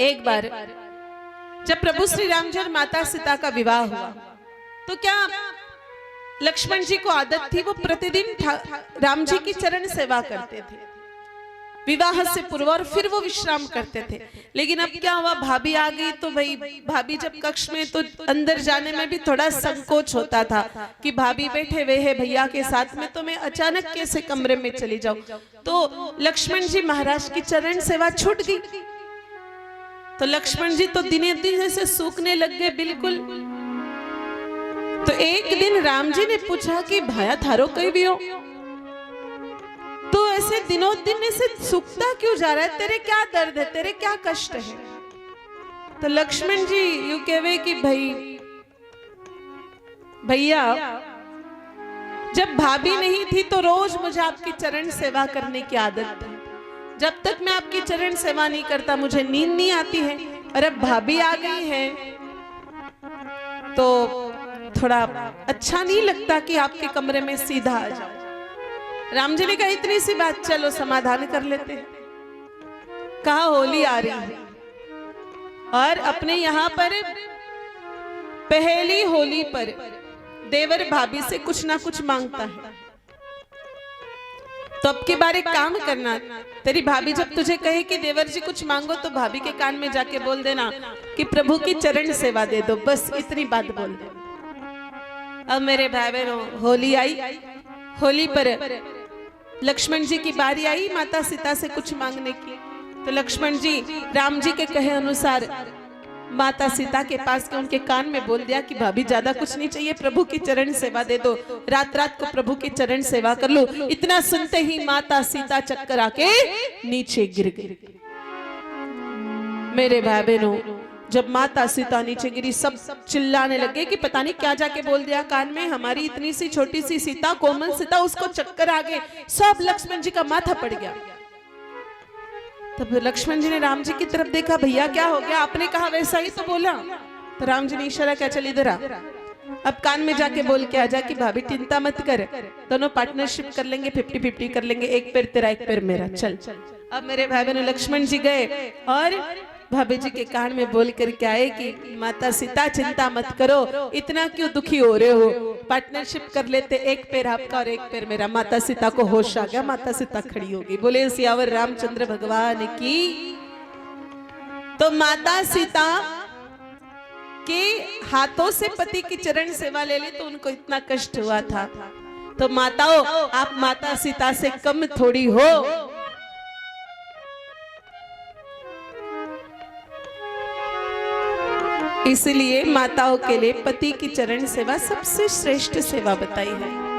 एक बार जब प्रभु श्री राम जी और माता सीता का विवाह हुआ तो क्या लक्ष्मण जी को आदत थी, वो प्रतिदिन राम जी की चरण सेवा करते थे विवाह से पूर्व, और फिर वो विश्राम करते थे। लेकिन अब क्या हुआ, भाभी आ गई तो भाई भाभी जब कक्ष में, तो अंदर जाने में भी थोड़ा संकोच होता था कि भाभी बैठे हुए हैं भैया के साथ में, तो मैं अचानक कैसे कमरे में चली जाऊं। तो लक्ष्मण जी महाराज की चरण सेवा छूट गई। तो लक्ष्मण जी तो दिने दिन ऐसे सूखने लग गए बिल्कुल। तो एक दिन राम जी ने पूछा कि भाया थारो कहीं भी हो, तो ऐसे दिनों दिन ऐसे सूखता क्यों जा रहा है, तेरे क्या दर्द है, तेरे क्या कष्ट है। तो लक्ष्मण जी यूं कहवे कि भैया जब भाभी नहीं थी तो रोज मुझे आपकी चरण सेवा करने की आदत थी, जब तक मैं आपकी चरण सेवा नहीं करता मुझे नींद नहीं आती है, और अब भाभी आ गई है तो थोड़ा अच्छा नहीं लगता कि आपके कमरे में सीधा आ जाओ। राम जी ने कहा इतनी सी बात, चलो समाधान कर लेते हैं। कहा होली आ रही है और अपने यहाँ पर पहली होली पर देवर भाभी से कुछ ना कुछ मांगता है, तो अब के बारे काम करना, तेरी भाभी जब तुझे कहे कि देवर जी कुछ मांगो तो भाभी के कान में जाके बोल देना कि प्रभु की चरण सेवा दे दो, बस इतनी बात बोल दे। अब मेरे भाई बहनों होली आई, होली पर लक्ष्मण जी की बारी आई माता सीता से कुछ मांगने की। तो लक्ष्मण जी राम जी के कहे अनुसार माता सीता के पास के उनके कान में बोल दिया कि भाभी ज्यादा कुछ नहीं चाहिए, प्रभु की चरण सेवा दे दो, रात रात को प्रभु की चरण सेवा कर लो। इतना सुनते ही माता सीता चक्कर आके नीचे गिर गई। मेरे भाई बहनों जब माता सीता नीचे गिरी सब चिल्लाने लगे कि पता नहीं क्या जाके बोल दिया कान में, हमारी इतनी सी छोटी सी सीता, कोमल सीता, उसको चक्कर आ गए, सब लक्ष्मण जी का माथा पड़ गया। तब लक्ष्मण जी ने राम जी की तरफ देखा, भैया क्या हो गया, आपने कहा वैसा ही तो बोला। तो राम जी ने इशारा किया, चल इधर आ, अब कान में जाके बोल के आजा कि भाभी चिंता मत कर, दोनों पार्टनरशिप कर लेंगे, 50-50 कर लेंगे, एक पैर तेरा एक पैर मेरा, चल। अब मेरे भाई बहनों लक्ष्मण जी गए और भाभी जी के कान में बोल कर क्या है कि माता सीता चिंता मत करो, इतना क्यों दुखी हो रहे हो, पार्टनरशिप कर लेते, एक पैर आपका और एक पैर मेरा। माता सीता को होश आ गया, माता सीता खड़ी हो गई। बोले सियावर रामचंद्र भगवान की। तो माता सीता के हाथों से पति की चरण सेवा ले ली तो उनको इतना कष्ट हुआ था। तो माताओं आप माता सीता से कम थोड़ी हो। इसलिए माताओं के लिए पति की चरण सेवा सबसे श्रेष्ठ सेवा बताई है।